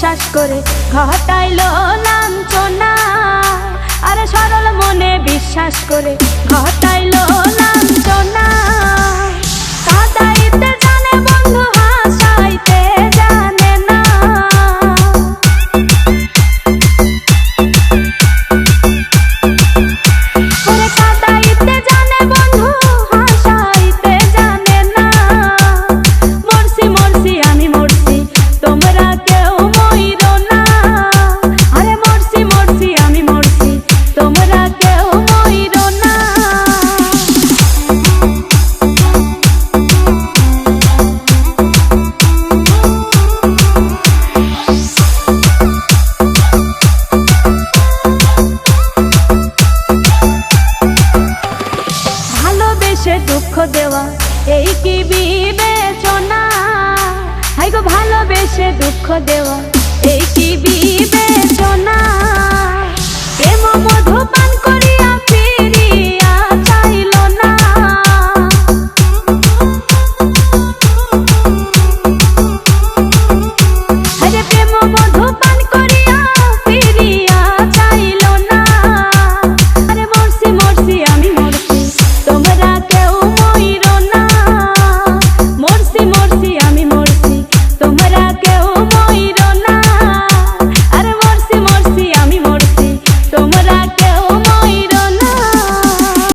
বিশ্বাস করে ঘটাইলো লাঞ্ছনা। আরে সরল মনে বিশ্বাস করে ঘটাইলো লাঞ্ছনা। কাঁদাইতে জানে বন্ধু হাসাইতে জানে না। ওরে কাঁদাইতে জানে বন্ধু হাসাইতে জানে না। মরছি মরছি আমি মরছি তোমরা কেউ মইরো না। আরে মরছি মরছি আমি মরছি তোমরা কেউ মইরো না। ভালোবেসে দুঃখ দেওয়া এই কি বিবেচনা? হাই গো ভালোবেসে দুঃখ দেওয়া